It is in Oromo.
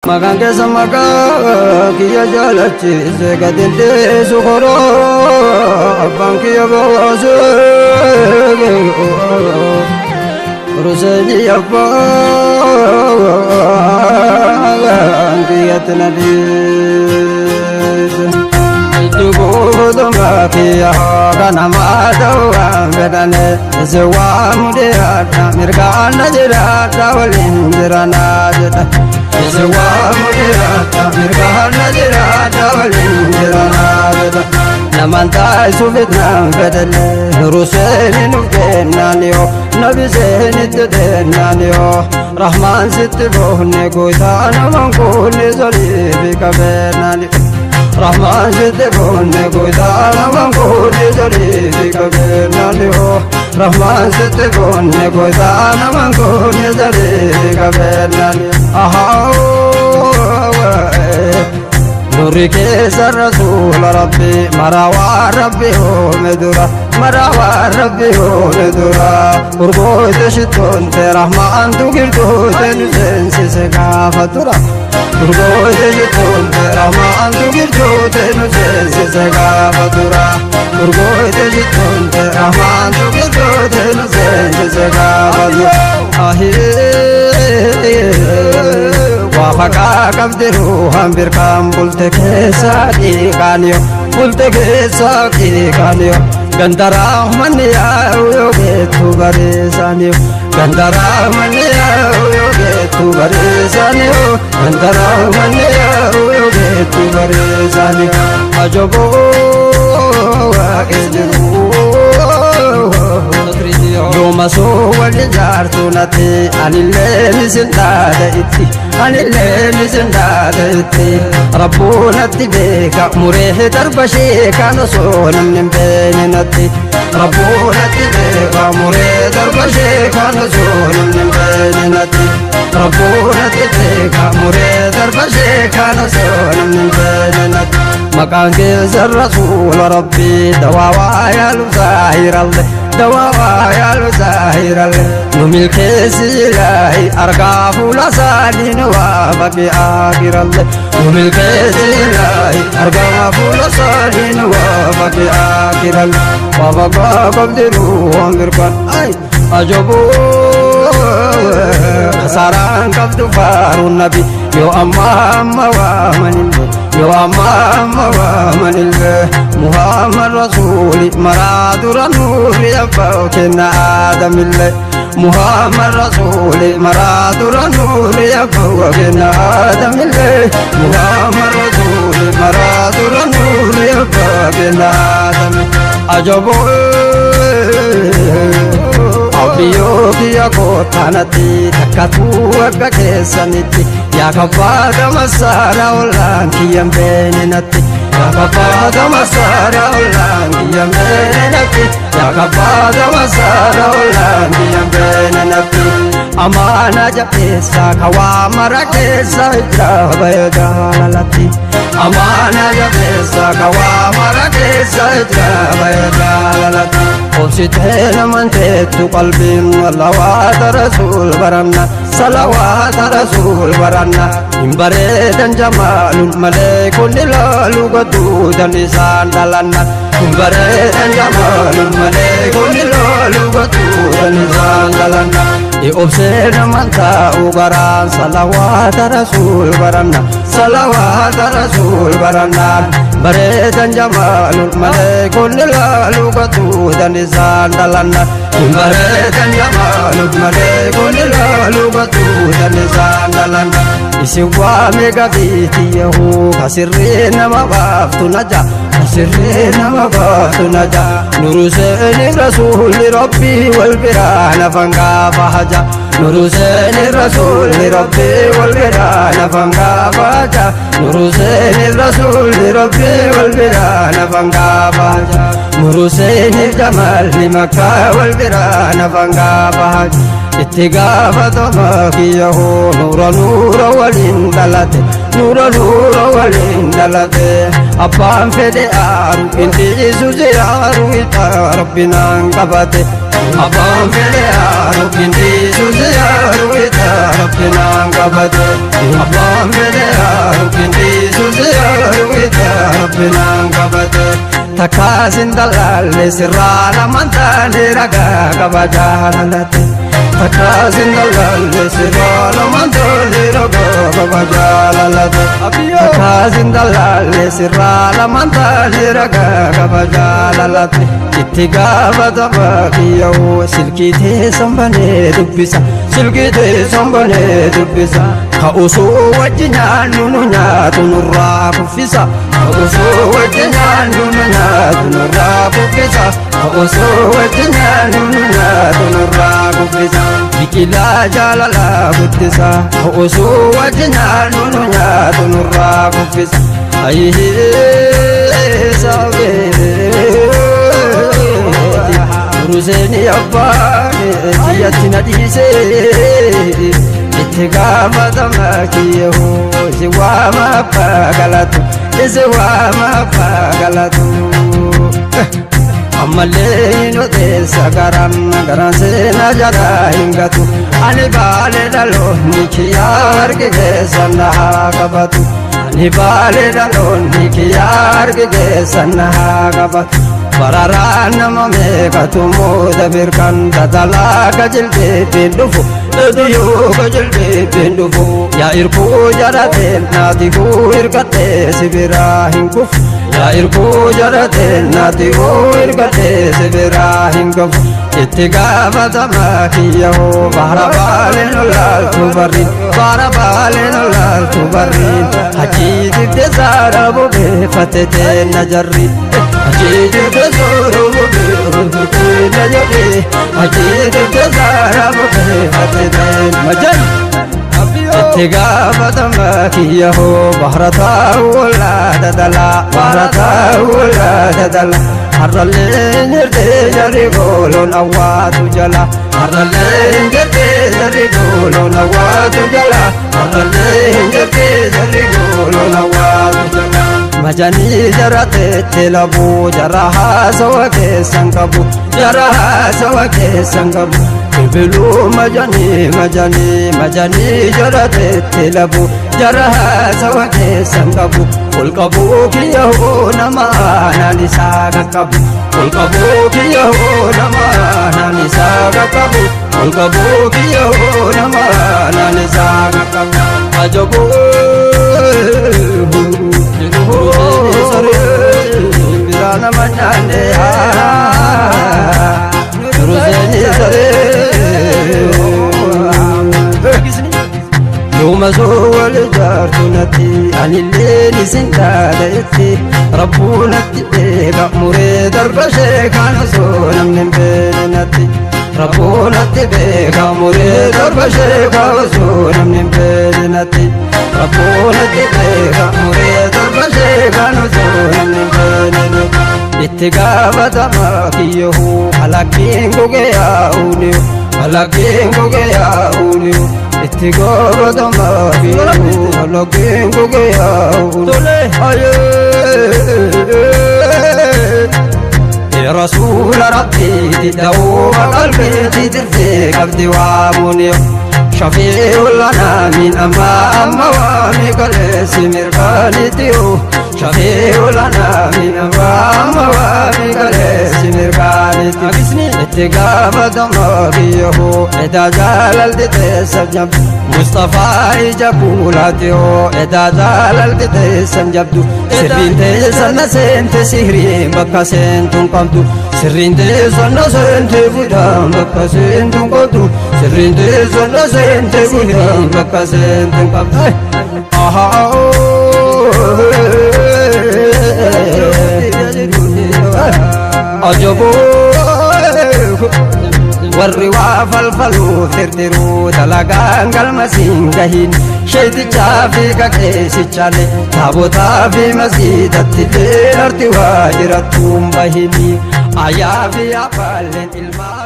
Magange samaka kiya jalachi zegadinte sukoro bankiya bose ruseni abba kiya tenadi itugo doma kiya kana madawa medane zewa mudia mirga najira tawalin jirana jeta zewa mudia mirga najira tawalin jirana jeta namanta sufitna bedele ruseni nukenaniyo nabi zeni tedenaniyo rahman sitbohne goitana mankuni zalibi kabenani rahman sitbohne goitana mankuni zalibi kabenani rahman sitbohne goitana mankuni zalibi kabenani نوري كيس الرسول ربي مراوى ربي هو مدورا مراوى ربي هو مدورا ورقوت شتون في رحمن تقردو تنسين سيسكا فتورا ورقوت شتون في رحمن تقردو تنسين سيسكا فتورا ورقوت شتون في رحمن تقردو تنسين سيسكا فتورا وافقا قبدرو هم بركام بلتك ساقي كانيو بلتك ساقي كانيو غندرا من ياو يوغيتو غريسانيو غندرا من ياو يوغيتو غريسانيو غندرا من ياو يوغيتو غريسانيو أجبو واقدرو يوم سوى الجارتو نتي عن الليل زندادتي عن الليل زندادتي ربنا تبيك مريه دربشي كان صون من بينتي ربنا تبيك مريه دربشي كان صون من بينتي ربنا تبيك مريه دربشي كان صون من بينتي مكان كيس الرسول ربي دواوا يا ظاهر الله دواوا يا ظاهر الله نميل كيس إلهي أرقاه لسالين وابقي آخر الله نميل كيس إلهي أرقاه لسالين وابقي آخر الله وابقى قبدروا وانقرقان أي أجبوا ساران قبد فارو النبي يو أما وامن الله يو أما وامن الله محمد رسولي مراد النور يبوكنا آدم الله محمد رسولي مراد النور يبوكنا آدم الله محمد رسولي مراد النور يبوكنا آدم أجبوا أبيوك يا كوتانتي تكتو أكاكيسانتي يا كفاك مسارا ولانكي يمبيننتي يا كفاك مسارا ولانكي يمبيننتي يا كفاك مسارا ولانكي يمبيننتي أمانا جبيسا كوامرا كيسا إجرابا يجالالتي أمانا جبيسا كوامرا كيسا إجرابا يجالالتي وبسيتين من تيتو قلبي صلوات رسول برنا صلوات رسول برنا إن بريدا جمال ملك نلالو قدودا لسان دلنا إن بريدا جمال ملك نلالو قدودا لسان دلنا يوبسين من تاو بران صلوات رسول برنا صلوات رسول برنا بريدا جمال ملك نلالو قدودا لسان دلنا بريدا جمال ملك نلالو قدودا لسان دلنا إسوا ميغا بيتي يهو كسرين ما بافتو نجا كسرين ما بافتو نجا نور سين رسول ربي والبران فانقا فهجا نور سين رسول ربي والبران فانقا فهجا نور سين رسول ربي والبران فانقا فهجا نور سين الجمال لمكة والبران فانقا فهجا اتقافة ماكيه نور ولين دلته نور ولين دلته أبان فدي آرو انتي سوزيارو إتا ربنا انقبته أبان فدي آرو انتي سوزيارو إتا ربنا انقبته abbaan fedheeraa yookiin suusiyaa wiitaa binaan qabate takkaasin dalaalle sirraa lamaan taane ragaa qaba jaalalate takkaasin dalaalle sirraa lamaan taane ragaa qaba jaalalate takkaasin dalaalle sirraa lamaan taane ragaa qaba jaalalate itti gaafatama kiyyoo silkii teessan banee dubbisa silkii teessan banee dubbisa ka'usuu wajji nyaannu nu nyaatu nurraa kuffisa ka'usuu wajji nyaannu nu nyaatu nurraa kuffisa ka'usuu wajji nyaannu nu nyaatu nurraa kuffisa biqilaa jaalalaa guddisa ka'usuu wajji nyaannu nu nyaatu nurraa kuffisa ayyee sabee Ruseni abbaan siyyatti na dhiisee itti gaafatama kiyyoo si waama abbaa galatu isi waama abbaa galatu ammallee hin odeessa garaan seenaa jalaa hin gatu ani baalee dhaloonni kiyyaa argi keessan na haa qabatu ani baalee dhaloonni kiyyaa argi keessan na haa qabatu bararaan nama meeqatu mooda birkan tatalaa kajilbeetiin dhufu ediyoo kajilbeetiin dhufu yaa irkuu jarateen naatikuu hirkatee sibiraa hin kufu yaa irkuu jarateen naatikuu hirkatee sibiraa hin kufu itti gaafatama kiyyoo bahara baaleen olaaltu barriin bahara baaleen olaaltu barriin hajii dibde saara bobeeffate teenna jarri hajii dibde saara bobeeffate teenna jarri hajii dibde saara bobeeffate teenna jarri itti gaafatama kiyyoo bahara taa'u olaada dalaa bahara taa'u olaada dalaa harralee nirtee jarri gooloon awwaatu jala harralee nirtee jarri gooloon awwaatu jala harralee nirtee jarri gooloon awwaatu jala majanii jara teettee labuu jara haasawa keessan qabu jara haasawa keessan qabu bilbiluu majanii jara teettee labuu jara haasawa keessan qabu ol qabuu kiyyoo nama aanaan isaa qaqqabu ol qabuu kiyyoo nama aanaan isaa qaqqabu ol qabuu kiyyoo nama aanaan isaa qaqqabu ajabuu biraa nama nyaanne Ruseni saree yooma soo wal ijaartu natti anillee nisin dhaada'etti rabbuu natti eega muree darba sheekaan osoo namni hin beene natti rabbuu natti beeka muree darba sheekaan osoo namni hin beene natti rabbuu natti beeka muree darba sheekaan osoo namni hin beene natti itti gaafatama kiyyoo halakkiin gogee yaa'uuniyo halakkiin gogee yaa'uuniyo itti gaafatama kiyyoo halakkiin gogee yaa'uuniyo رسول ربي تدعو قلبي ترفي قبضي وامونيو شفيع لنا من أما وامي قلس مرقاني تيو شفيع لنا من أما وامي قلس مرقاني تيو اتقام دماغيه إذا جالل تتسجب مصطفى جبولاتيو إذا جالل تتسجب سرين تسن سنت سهرين بكا سنتم قمتو سرين تسن سنت فدام بكا سنتم قمتو سرين تسن سنت فدام بكا سنتم قمتو أجبو warri waa falfaluu firdiruu dalagaan galmasiin gahin sheetichaa fi qaqeessichaalee taabotaa fi masiidatti illee arti waa jirattuun bahini ayyaa fi abbaalleen ilmaa